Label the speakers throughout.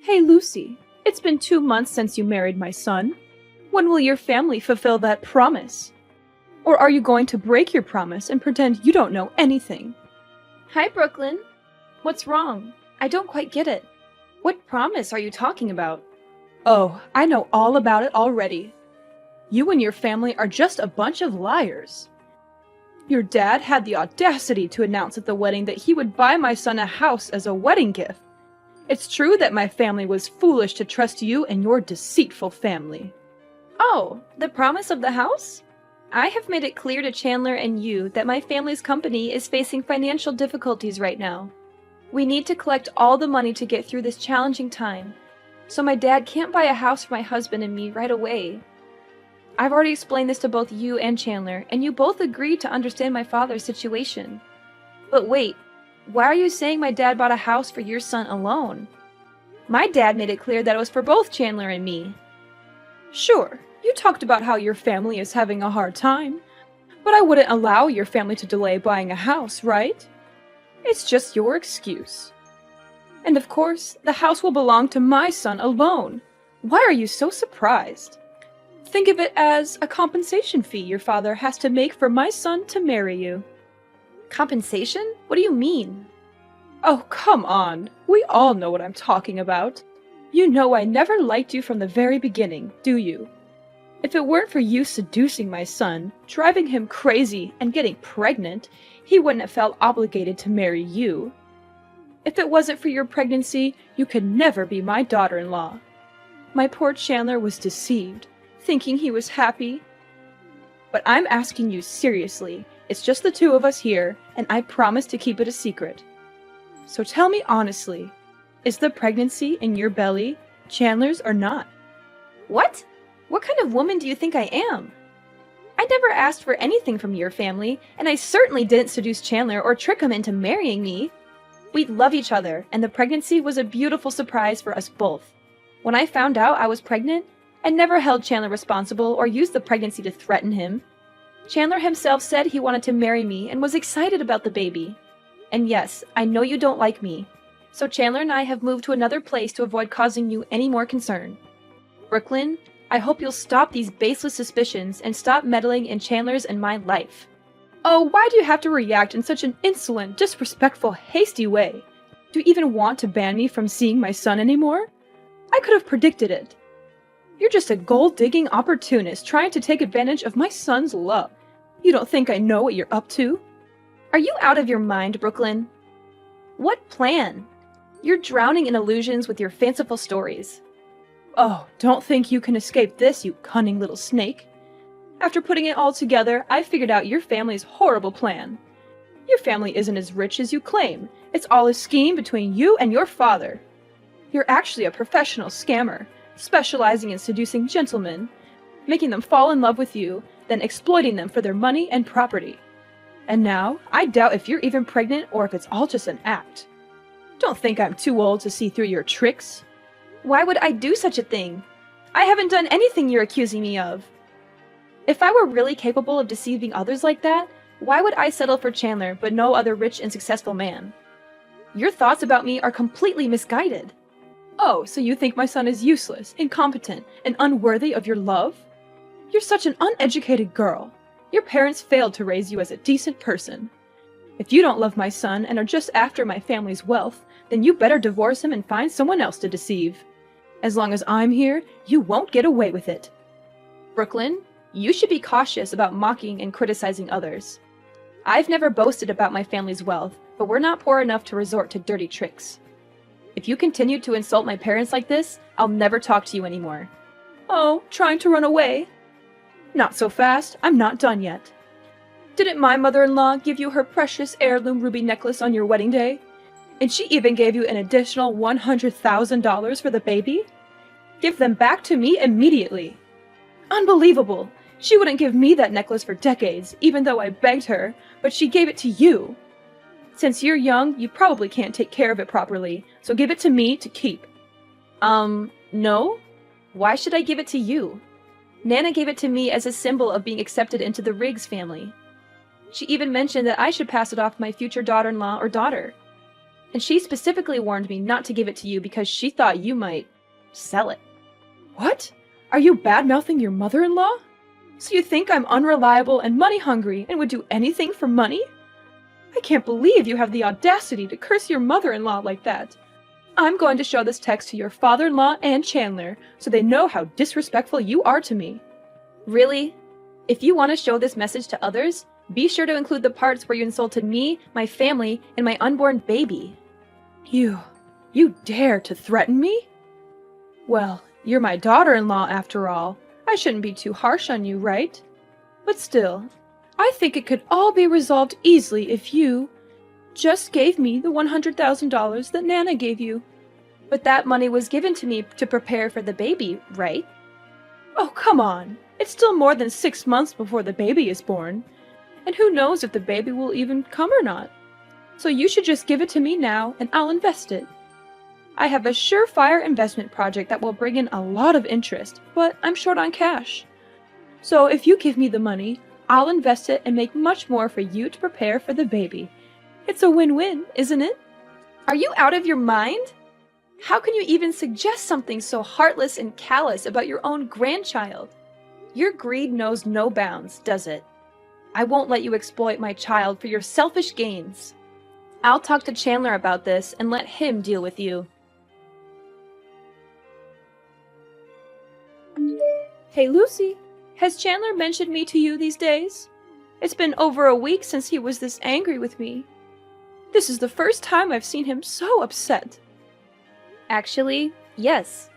Speaker 1: Hey Lucy, it's been 2 months since you married my son. When will your family fulfill that promise? Or are you going to break your promise and pretend you don't know anything?
Speaker 2: Hi, Brooklyn. What's wrong? I don't quite get it. What promise are you talking about?
Speaker 1: Oh, I know all about it already. You and your family are just a bunch of liars. Your dad had the audacity to announce at the wedding that he would buy my son a house as a wedding gift. It's true that my family was foolish to trust you and your deceitful family.
Speaker 2: Oh, the promise of the house? I have made it clear to Chandler and you that my family's company is facing financial difficulties right now. We need to collect all the money to get through this challenging time, so my dad can't buy a house for my husband and me right away. I've already explained this to both you and Chandler, and you both agreed to understand my father's situation. But wait, why are you saying my dad bought a house for your son alone? My dad made it clear that it was for both Chandler and me.
Speaker 1: Sure, you talked about how your family is having a hard time, but I wouldn't allow your family to delay buying a house, right? It's just your excuse. And of course, the house will belong to my son alone. Why are you so surprised? Think of it as a compensation fee your father has to make for my son to marry you.
Speaker 2: Compensation? What do you mean?
Speaker 1: Oh, come on. We all know what I'm talking about. You know I never liked you from the very beginning, do you? If it weren't for you seducing my son, driving him crazy, and getting pregnant, he wouldn't have felt obligated to marry you. If it wasn't for your pregnancy, you could never be my daughter-in-law. My poor Chandler was deceived, thinking he was happy. But I'm asking you seriously. It's just the two of us here, and I promise to keep it a secret. So tell me honestly, is the pregnancy in your belly Chandler's or not?
Speaker 2: What? What kind of woman do you think I am? I never asked for anything from your family, and I certainly didn't seduce Chandler or trick him into marrying me. We love each other, and the pregnancy was a beautiful surprise for us both. When I found out I was pregnant, I never held Chandler responsible or used the pregnancy to threaten him. Chandler himself said he wanted to marry me and was excited about the baby. And yes, I know you don't like me, so Chandler and I have moved to another place to avoid causing you any more concern. Brooklyn, I hope you'll stop these baseless suspicions and stop meddling in Chandler's and my life.
Speaker 1: Oh, why do you have to react in such an insolent, disrespectful, hasty way? Do you even want to ban me from seeing my son anymore? I could have predicted it. You're just a gold-digging opportunist trying to take advantage of my son's love. You don't think I know what you're up to?
Speaker 2: Are you out of your mind, Brooklyn? What plan? You're drowning in illusions with your fanciful stories.
Speaker 1: Oh, don't think you can escape this, you cunning little snake. After putting it all together, I figured out your family's horrible plan. Your family isn't as rich as you claim. It's all a scheme between you and your father. You're actually a professional scammer, specializing in seducing gentlemen, making them fall in love with you, then exploiting them for their money and property. And now, I doubt if you're even pregnant or if it's all just an act. Don't think I'm too old to see through your tricks.
Speaker 2: Why would I do such a thing? I haven't done anything you're accusing me of. If I were really capable of deceiving others like that, why would I settle for Chandler but no other rich and successful man? Your thoughts about me are completely misguided.
Speaker 1: Oh, so you think my son is useless, incompetent, and unworthy of your love? You're such an uneducated girl. Your parents failed to raise you as a decent person. If you don't love my son and are just after my family's wealth, then you better divorce him and find someone else to deceive. As long as I'm here, you won't get away with it.
Speaker 2: Brooklyn, you should be cautious about mocking and criticizing others. I've never boasted about my family's wealth, but we're not poor enough to resort to dirty tricks. If you continue to insult my parents like this, I'll never talk to you anymore.
Speaker 1: Oh, trying to run away? Not so fast, I'm not done yet. Didn't my mother-in-law give you her precious heirloom ruby necklace on your wedding day? And she even gave you an additional $100,000 for the baby? Give them back to me immediately. Unbelievable! She wouldn't give me that necklace for decades, even though I begged her, but she gave it to you. Since you're young, you probably can't take care of it properly, so give it to me to keep.
Speaker 2: No? Why should I give it to you? Nana gave it to me as a symbol of being accepted into the Riggs family. She even mentioned that I should pass it off to my future daughter-in-law or daughter. And she specifically warned me not to give it to you because she thought you might sell it.
Speaker 1: What? Are you bad-mouthing your mother-in-law? So you think I'm unreliable and money-hungry and would do anything for money? I can't believe you have the audacity to curse your mother-in-law like that. I'm going to show this text to your father-in-law and Chandler so they know how disrespectful you are to me.
Speaker 2: Really? If you want to show this message to others, be sure to include the parts where you insulted me, my family, and my unborn baby.
Speaker 1: You dare to threaten me? Well, you're my daughter-in-law after all. I shouldn't be too harsh on you, right? But still, I think it could all be resolved easily if you just gave me the $100,000 that Nana gave you.
Speaker 2: But that money was given to me to prepare for the baby, right?
Speaker 1: Oh, come on. It's still more than 6 months before the baby is born. And who knows if the baby will even come or not. So you should just give it to me now and I'll invest it. I have a surefire investment project that will bring in a lot of interest, but I'm short on cash. So if you give me the money, I'll invest it and make much more for you to prepare for the baby. It's a win-win, isn't it?
Speaker 2: Are you out of your mind? How can you even suggest something so heartless and callous about your own grandchild? Your greed knows no bounds, does it? I won't let you exploit my child for your selfish gains. I'll talk to Chandler about this and let him deal with you.
Speaker 1: Hey Lucy, has Chandler mentioned me to you these days? It's been over a week since he was this angry with me. This is the first time I've seen him so upset.
Speaker 2: Actually, yes.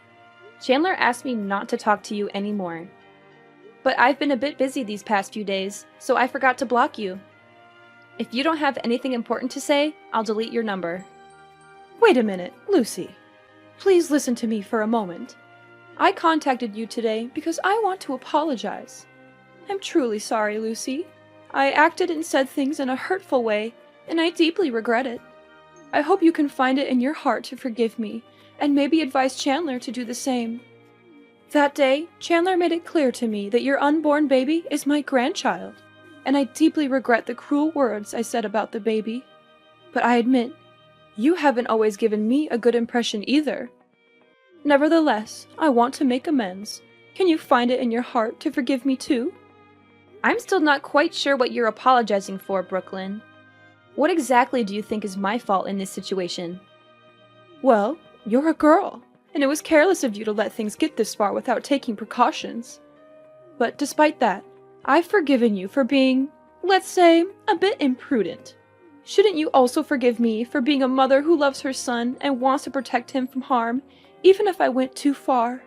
Speaker 2: Chandler asked me not to talk to you anymore. But I've been a bit busy these past few days, so I forgot to block you. If you don't have anything important to say, I'll delete your number.
Speaker 1: Wait a minute, Lucy. Please listen to me for a moment. I contacted you today because I want to apologize. I'm truly sorry, Lucy. I acted and said things in a hurtful way, and I deeply regret it. I hope you can find it in your heart to forgive me, and maybe advise Chandler to do the same. That day, Chandler made it clear to me that your unborn baby is my grandchild, and I deeply regret the cruel words I said about the baby. But I admit, you haven't always given me a good impression either. Nevertheless, I want to make amends. Can you find it in your heart to forgive me too?
Speaker 2: I'm still not quite sure what you're apologizing for, Brooklyn. What exactly do you think is my fault in this situation?
Speaker 1: Well, you're a girl, and it was careless of you to let things get this far without taking precautions. But despite that, I've forgiven you for being, let's say, a bit imprudent. Shouldn't you also forgive me for being a mother who loves her son and wants to protect him from harm, even if I went too far?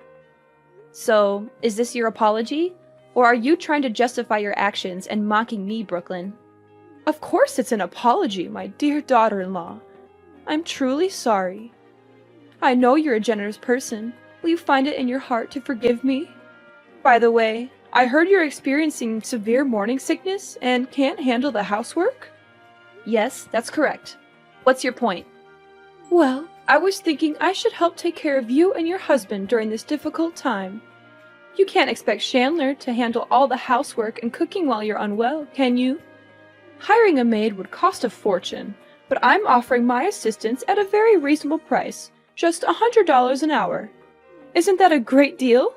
Speaker 2: So, is this your apology? Or are you trying to justify your actions and mocking me, Brooklyn?
Speaker 1: Of course it's an apology, my dear daughter-in-law. I'm truly sorry. I know you're a generous person. Will you find it in your heart to forgive me? By the way, I heard you're experiencing severe morning sickness and can't handle the housework?
Speaker 2: Yes, that's correct. What's your point?
Speaker 1: Well, I was thinking I should help take care of you and your husband during this difficult time. You can't expect Chandler to handle all the housework and cooking while you're unwell, can you? Hiring a maid would cost a fortune, but I'm offering my assistance at a very reasonable price, just $100 an hour. Isn't that a great deal?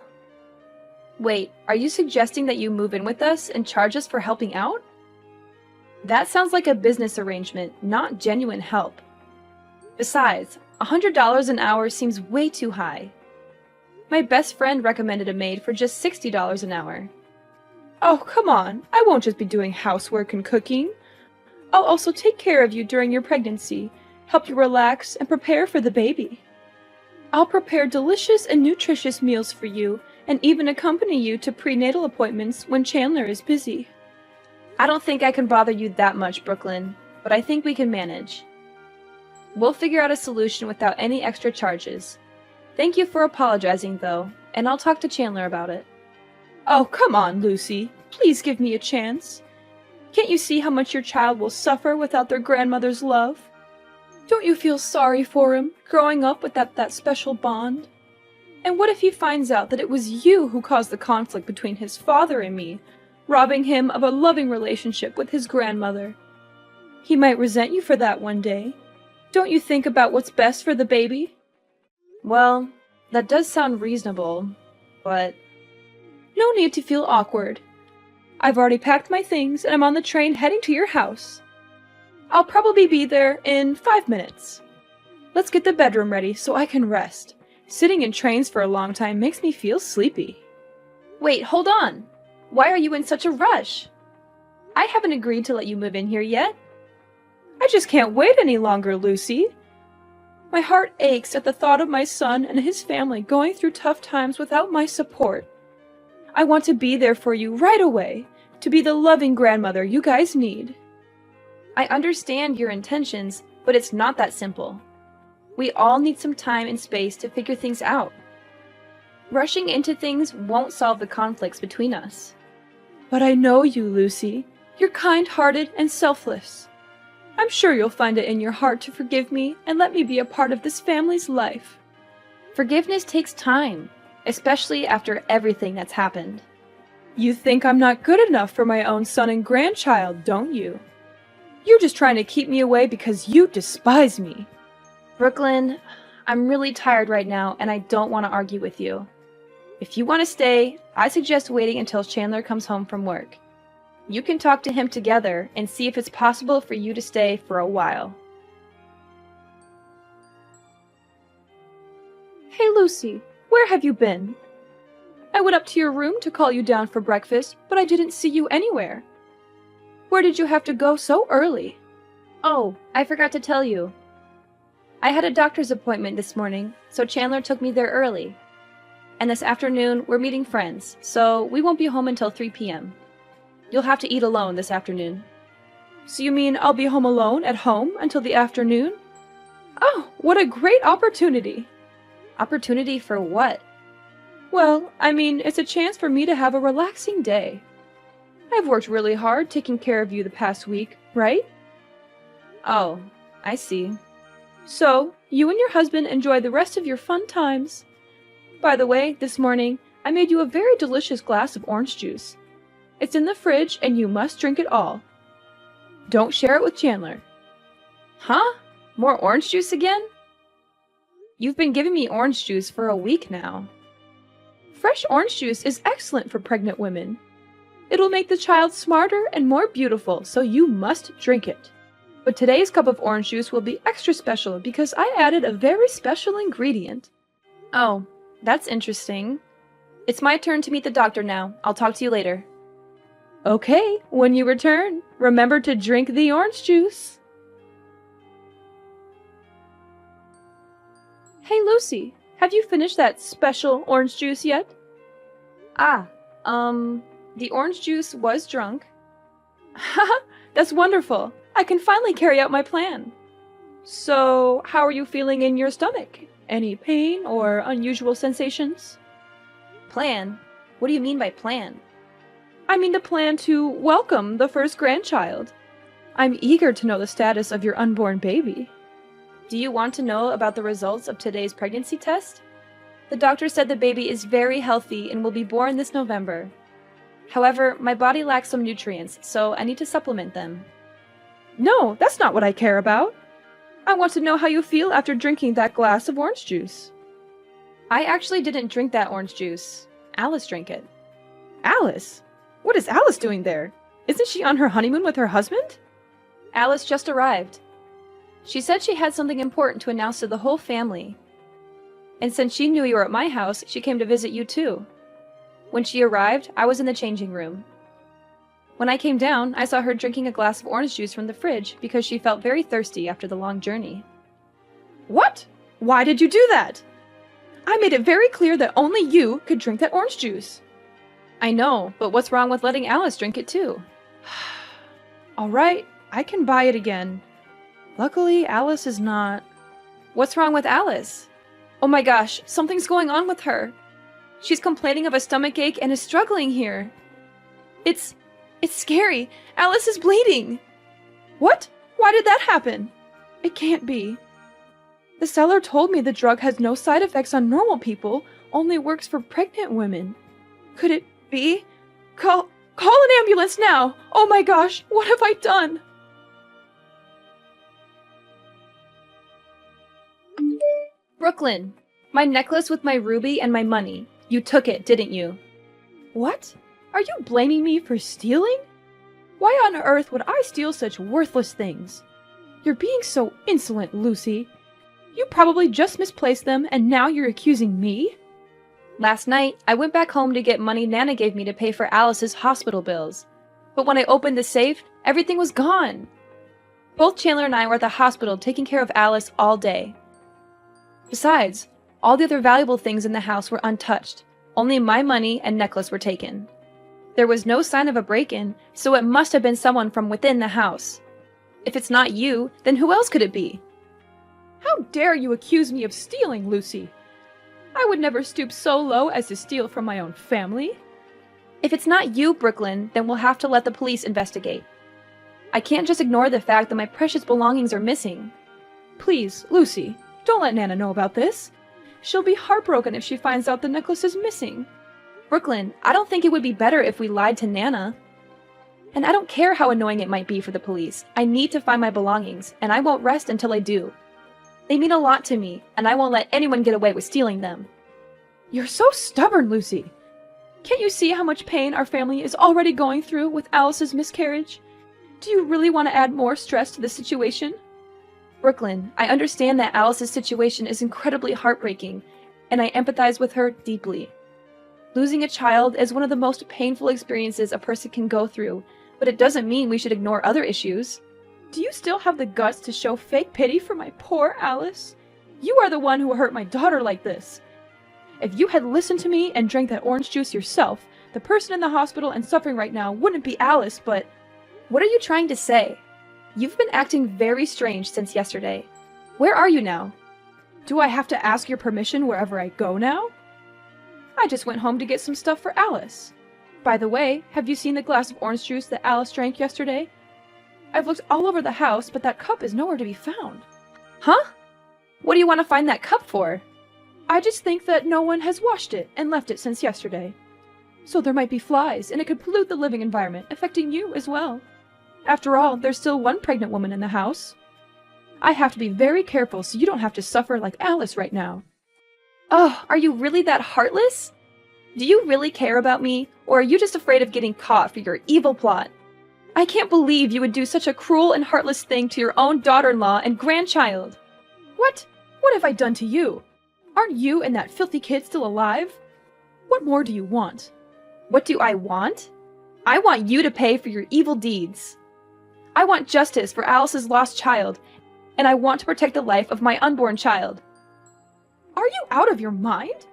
Speaker 2: Wait, are you suggesting that you move in with us and charge us for helping out? That sounds like a business arrangement, not genuine help. Besides, $100 an hour seems way too high. My best friend recommended a maid for just $60 an hour.
Speaker 1: Oh, come on. I won't just be doing housework and cooking. I'll also take care of you during your pregnancy, help you relax, and prepare for the baby. I'll prepare delicious and nutritious meals for you, and even accompany you to prenatal appointments when Chandler is busy.
Speaker 2: I don't think I can bother you that much, Brooklyn, but I think we can manage. We'll figure out a solution without any extra charges. Thank you for apologizing, though, and I'll talk to Chandler about it.
Speaker 1: Oh, come on, Lucy. Please give me a chance. Can't you see how much your child will suffer without their grandmother's love? Don't you feel sorry for him, growing up without that special bond? And what if he finds out that it was you who caused the conflict between his father and me, robbing him of a loving relationship with his grandmother? He might resent you for that one day. Don't you think about what's best for the baby?
Speaker 2: Well, that does sound reasonable, but...
Speaker 1: No need to feel awkward. I've already packed my things and I'm on the train heading to your house. I'll probably be there in 5 minutes. Let's get the bedroom ready so I can rest. Sitting in trains for a long time makes me feel sleepy.
Speaker 2: Wait, hold on! Why are you in such a rush? I haven't agreed to let you move in here yet.
Speaker 1: I just can't wait any longer, Lucy. My heart aches at the thought of my son and his family going through tough times without my support. I want to be there for you right away, to be the loving grandmother you guys need.
Speaker 2: I understand your intentions, but it's not that simple. We all need some time and space to figure things out. Rushing into things won't solve the conflicts between us.
Speaker 1: But I know you, Lucy. You're kind-hearted and selfless. I'm sure you'll find it in your heart to forgive me and let me be a part of this family's life.
Speaker 2: Forgiveness takes time, especially after everything that's happened.
Speaker 1: You think I'm not good enough for my own son and grandchild, don't you? You're just trying to keep me away because you despise me.
Speaker 2: Brooklyn, I'm really tired right now and I don't want to argue with you. If you want to stay, I suggest waiting until Chandler comes home from work. You can talk to him together and see if it's possible for you to stay for a while.
Speaker 1: Hey, Lucy, where have you been? I went up to your room to call you down for breakfast, but I didn't see you anywhere. Where did you have to go so early?
Speaker 2: Oh, I forgot to tell you. I had a doctor's appointment this morning, so Chandler took me there early. And this afternoon, we're meeting friends, so we won't be home until 3 p.m. You'll have to eat alone this afternoon.
Speaker 1: So you mean I'll be home alone at home until the afternoon? Oh, what a great opportunity!
Speaker 2: Opportunity for what?
Speaker 1: Well, I mean, it's a chance for me to have a relaxing day. I've worked really hard taking care of you the past week, right?
Speaker 2: Oh, I see.
Speaker 1: So, you and your husband enjoy the rest of your fun times. By the way, this morning, I made you a very delicious glass of orange juice. It's in the fridge and you must drink it all. Don't share it with Chandler.
Speaker 2: Huh? More orange juice again? You've been giving me orange juice for a week now.
Speaker 1: Fresh orange juice is excellent for pregnant women. It'll make the child smarter and more beautiful, so you must drink it. But today's cup of orange juice will be extra special because I added a very special ingredient.
Speaker 2: Oh, that's interesting. It's my turn to meet the doctor now. I'll talk to you later.
Speaker 1: Okay, when you return, remember to drink the orange juice. Hey, Lucy, have you finished that special orange juice yet?
Speaker 2: The orange juice was drunk.
Speaker 1: Haha, that's wonderful. I can finally carry out my plan. So, how are you feeling in your stomach? Any pain or unusual sensations?
Speaker 2: Plan? What do you mean by plan?
Speaker 1: I mean the plan to welcome the first grandchild. I'm eager to know the status of your unborn baby.
Speaker 2: Do you want to know about the results of today's pregnancy test? The doctor said the baby is very healthy and will be born this November. However, my body lacks some nutrients, so I need to supplement them.
Speaker 1: No, that's not what I care about. I want to know how you feel after drinking that glass of orange juice.
Speaker 2: I actually didn't drink that orange juice. Alice drank it.
Speaker 1: Alice? What is Alice doing there? Isn't she on her honeymoon with her husband?
Speaker 2: Alice just arrived. She said she had something important to announce to the whole family. And since she knew you were at my house, she came to visit you too. When she arrived, I was in the changing room. When I came down, I saw her drinking a glass of orange juice from the fridge because she felt very thirsty after the long journey.
Speaker 1: What? Why did you do that? I made it very clear that only you could drink that orange juice.
Speaker 2: I know, but what's wrong with letting Alice drink it too?
Speaker 1: All right, I can buy it again. Luckily, Alice is not...
Speaker 2: What's wrong with Alice? Oh my gosh, something's going on with her. She's complaining of a stomachache and is struggling here. It's scary. Alice is bleeding.
Speaker 1: What? Why did that happen? It can't be. The seller told me the drug has no side effects on normal people, only works for pregnant women. Could it be? Call an ambulance now! Oh my gosh, what have I done?
Speaker 2: Brooklyn, my necklace with my ruby and my money. You took it, didn't you?
Speaker 1: What? Are you blaming me for stealing? Why on earth would I steal such worthless things? You're being so insolent, Lucy. You probably just misplaced them and now you're accusing me?
Speaker 2: Last night, I went back home to get money Nana gave me to pay for Alice's hospital bills. But when I opened the safe, everything was gone. Both Chandler and I were at the hospital taking care of Alice all day. Besides, all the other valuable things in the house were untouched. Only my money and necklace were taken. There was no sign of a break-in, so it must have been someone from within the house. If it's not you, then who else could it be?
Speaker 1: How dare you accuse me of stealing, Lucy? I would never stoop so low as to steal from my own family.
Speaker 2: If it's not you, Brooklyn, then we'll have to let the police investigate. I can't just ignore the fact that my precious belongings are missing.
Speaker 1: Please, Lucy, don't let Nana know about this. She'll be heartbroken if she finds out the necklace is missing.
Speaker 2: Brooklyn, I don't think it would be better if we lied to Nana. And I don't care how annoying it might be for the police. I need to find my belongings, and I won't rest until I do. They mean a lot to me, and I won't let anyone get away with stealing them.
Speaker 1: You're so stubborn, Lucy. Can't you see how much pain our family is already going through with Alice's miscarriage? Do you really want to add more stress to the situation?
Speaker 2: Brooklyn, I understand that Alice's situation is incredibly heartbreaking, and I empathize with her deeply. Losing a child is one of the most painful experiences a person can go through, but it doesn't mean we should ignore other issues.
Speaker 1: Do you still have the guts to show fake pity for my poor Alice? You are the one who hurt my daughter like this. If you had listened to me and drank that orange juice yourself, the person in the hospital and suffering right now wouldn't be Alice, but...
Speaker 2: What are you trying to say? You've been acting very strange since yesterday. Where are you now?
Speaker 1: Do I have to ask your permission wherever I go now? I just went home to get some stuff for Alice. By the way, have you seen the glass of orange juice that Alice drank yesterday? I've looked all over the house, but that cup is nowhere to be found.
Speaker 2: Huh? What do you want to find that cup for?
Speaker 1: I just think that no one has washed it and left it since yesterday. So there might be flies, and it could pollute the living environment, affecting you as well. After all, there's still one pregnant woman in the house. I have to be very careful so you don't have to suffer like Alice right now.
Speaker 2: Oh, are you really that heartless? Do you really care about me, or are you just afraid of getting caught for your evil plot? I can't believe you would do such a cruel and heartless thing to your own daughter-in-law and grandchild.
Speaker 1: What? What have I done to you? Aren't you and that filthy kid still alive? What more do you want?
Speaker 2: What do I want? I want you to pay for your evil deeds. I want justice for Alice's lost child, and I want to protect the life of my unborn child.
Speaker 1: Are you out of your mind?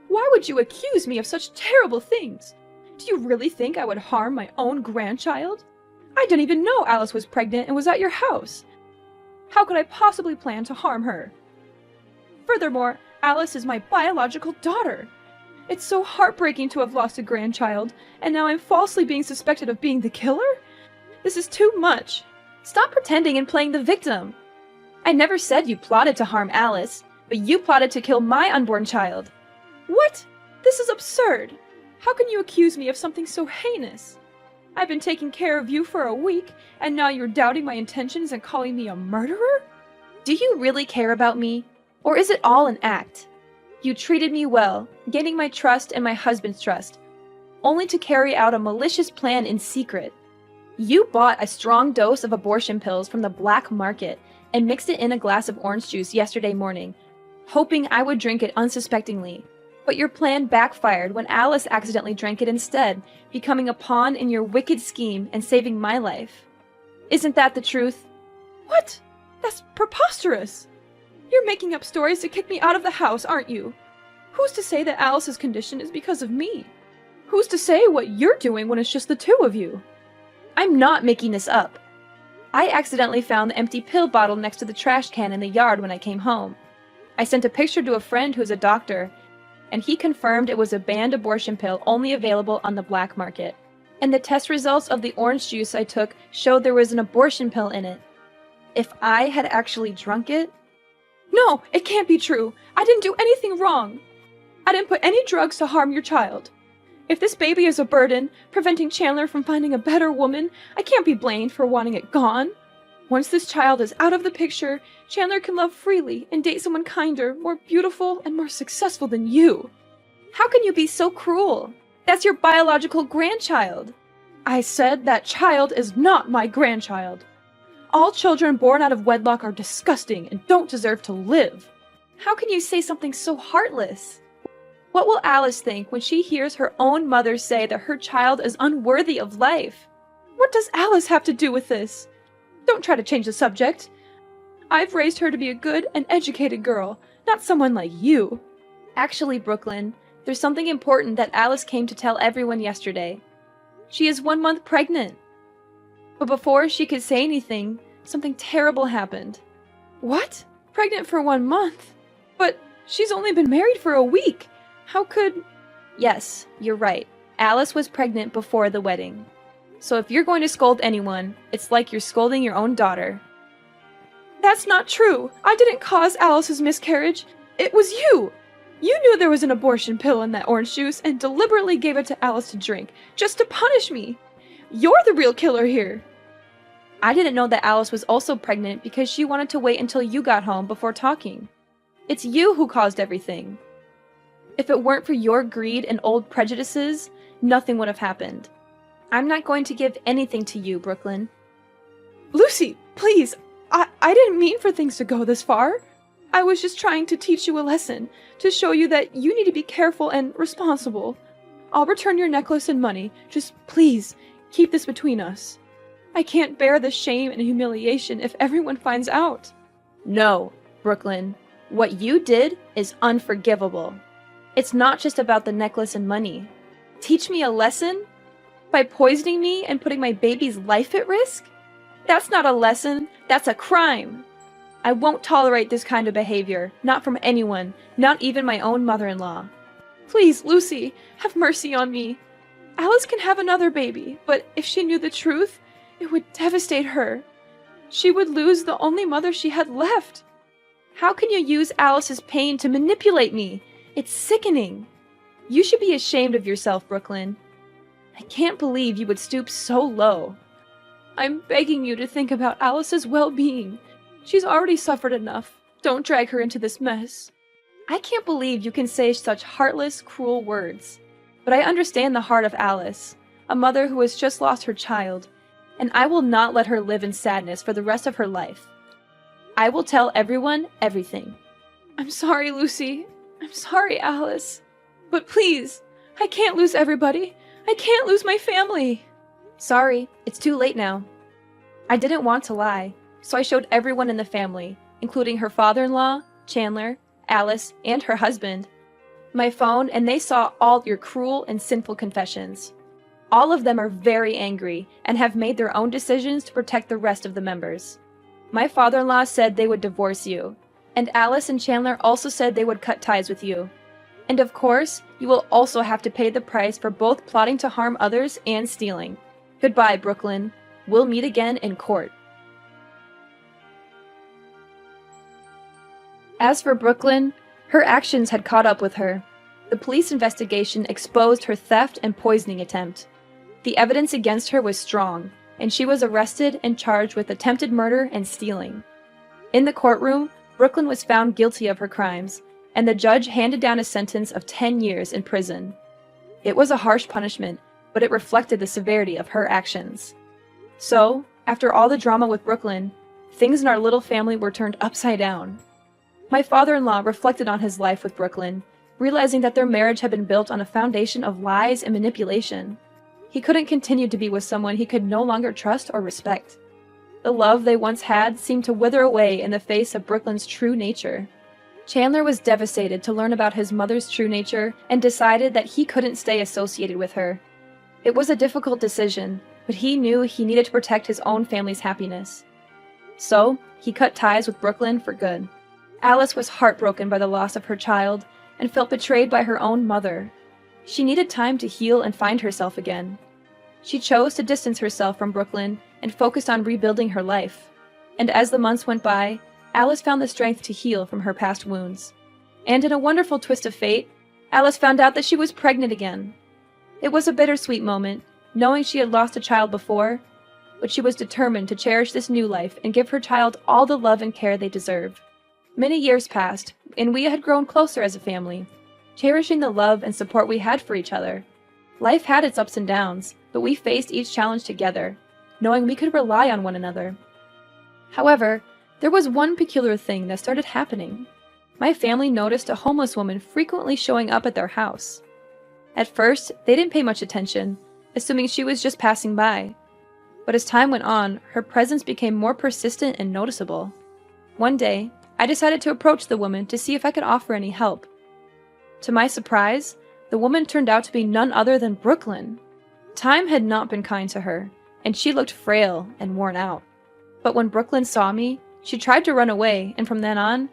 Speaker 1: Why would you accuse me of such terrible things? Do you really think I would harm my own grandchild? I didn't even know Alice was pregnant and was at your house. How could I possibly plan to harm her? Furthermore, Alice is my biological daughter. It's so heartbreaking to have lost a grandchild, and now I'm falsely being suspected of being the killer? This is too much.
Speaker 2: Stop pretending and playing the victim. I never said you plotted to harm Alice, but you plotted to kill my unborn child.
Speaker 1: What? This is absurd. How can you accuse me of something so heinous? I've been taking care of you for a week, and now you're doubting my intentions and calling me a murderer?
Speaker 2: Do you really care about me? Or is it all an act? You treated me well, gaining my trust and my husband's trust, only to carry out a malicious plan in secret. You bought a strong dose of abortion pills from the black market and mixed it in a glass of orange juice yesterday morning, hoping I would drink it unsuspectingly. But your plan backfired when Alice accidentally drank it instead, becoming a pawn in your wicked scheme and saving my life. Isn't that the truth?
Speaker 1: What? That's preposterous! You're making up stories to kick me out of the house, aren't you? Who's to say that Alice's condition is because of me? Who's to say what you're doing when it's just the two of you?
Speaker 2: I'm not making this up. I accidentally found the empty pill bottle next to the trash can in the yard when I came home. I sent a picture to a friend who's a doctor, and he confirmed it was a banned abortion pill only available on the black market. And the test results of the orange juice I took showed there was an abortion pill in it. If I had actually drunk it...
Speaker 1: No, it can't be true. I didn't do anything wrong. I didn't put any drugs to harm your child. If this baby is a burden, preventing Chandler from finding a better woman, I can't be blamed for wanting it gone. Once this child is out of the picture, Chandler can love freely and date someone kinder, more beautiful, and more successful than you.
Speaker 2: How can you be so cruel? That's your biological grandchild.
Speaker 1: I said that child is not my grandchild. All children born out of wedlock are disgusting and don't deserve to live.
Speaker 2: How can you say something so heartless? What will Alice think when she hears her own mother say that her child is unworthy of life?
Speaker 1: What does Alice have to do with this? Don't try to change the subject. I've raised her to be a good and educated girl, not someone like you.
Speaker 2: Actually, Brooklyn, there's something important that Alice came to tell everyone yesterday. She is 1 month pregnant. But before she could say anything, something terrible happened.
Speaker 1: What? Pregnant for 1 month? But she's only been married for a week. How could...
Speaker 2: Yes, you're right. Alice was pregnant before the wedding. So if you're going to scold anyone, it's like you're scolding your own daughter.
Speaker 1: That's not true. I didn't cause Alice's miscarriage. It was you. You knew there was an abortion pill in that orange juice and deliberately gave it to Alice to drink, just to punish me. You're the real killer here.
Speaker 2: I didn't know that Alice was also pregnant because she wanted to wait until you got home before talking. It's you who caused everything. If it weren't for your greed and old prejudices, nothing would have happened. I'm not going to give anything to you, Brooklyn.
Speaker 1: Lucy, please. I didn't mean for things to go this far. I was just trying to teach you a lesson, to show you that you need to be careful and responsible. I'll return your necklace and money. Just please, keep this between us. I can't bear the shame and humiliation if everyone finds out.
Speaker 2: No, Brooklyn. What you did is unforgivable. It's not just about the necklace and money. Teach me a lesson? By poisoning me and putting my baby's life at risk? That's not a lesson, that's a crime. I won't tolerate this kind of behavior, not from anyone, not even my own mother-in-law.
Speaker 1: Please, Lucy, have mercy on me. Alice can have another baby, but if she knew the truth, it would devastate her. She would lose the only mother she had left.
Speaker 2: How can you use Alice's pain to manipulate me? It's sickening. You should be ashamed of yourself, Brooklyn. I can't believe you would stoop so low.
Speaker 1: I'm begging you to think about Alice's well-being. She's already suffered enough. Don't drag her into this mess.
Speaker 2: I can't believe you can say such heartless, cruel words. But I understand the heart of Alice, a mother who has just lost her child, and I will not let her live in sadness for the rest of her life. I will tell everyone everything.
Speaker 1: I'm sorry, Lucy. I'm sorry, Alice. But please, I can't lose everybody. I can't lose my family.
Speaker 2: Sorry, it's too late now. I didn't want to lie, so I showed everyone in the family, including her father-in-law, Chandler, Alice, and her husband, my phone, and they saw all your cruel and sinful confessions. All of them are very angry and have made their own decisions to protect the rest of the members. My father-in-law said they would divorce you, and Alice and Chandler also said they would cut ties with you. And of course, you will also have to pay the price for both plotting to harm others and stealing. Goodbye, Brooklyn. We'll meet again in court. As for Brooklyn, her actions had caught up with her. The police investigation exposed her theft and poisoning attempt. The evidence against her was strong, and she was arrested and charged with attempted murder and stealing. In the courtroom, Brooklyn was found guilty of her crimes, and the judge handed down a sentence of 10 years in prison. It was a harsh punishment, but it reflected the severity of her actions. So, after all the drama with Brooklyn, things in our little family were turned upside down. My father-in-law reflected on his life with Brooklyn, realizing that their marriage had been built on a foundation of lies and manipulation. He couldn't continue to be with someone he could no longer trust or respect. The love they once had seemed to wither away in the face of Brooklyn's true nature. Chandler was devastated to learn about his mother's true nature and decided that he couldn't stay associated with her. It was a difficult decision, but he knew he needed to protect his own family's happiness. So, he cut ties with Brooklyn for good. Alice was heartbroken by the loss of her child and felt betrayed by her own mother. She needed time to heal and find herself again. She chose to distance herself from Brooklyn and focused on rebuilding her life. And as the months went by, Alice found the strength to heal from her past wounds. And in a wonderful twist of fate, Alice found out that she was pregnant again. It was a bittersweet moment, knowing she had lost a child before, but she was determined to cherish this new life and give her child all the love and care they deserve. Many years passed, and we had grown closer as a family, cherishing the love and support we had for each other. Life had its ups and downs, but we faced each challenge together, knowing we could rely on one another. However, there was one peculiar thing that started happening. My family noticed a homeless woman frequently showing up at their house. At first, they didn't pay much attention, assuming she was just passing by. But as time went on, her presence became more persistent and noticeable. One day, I decided to approach the woman to see if I could offer any help. To my surprise, the woman turned out to be none other than Brooklyn. Time had not been kind to her, and she looked frail and worn out. But when Brooklyn saw me, she tried to run away, and from then on,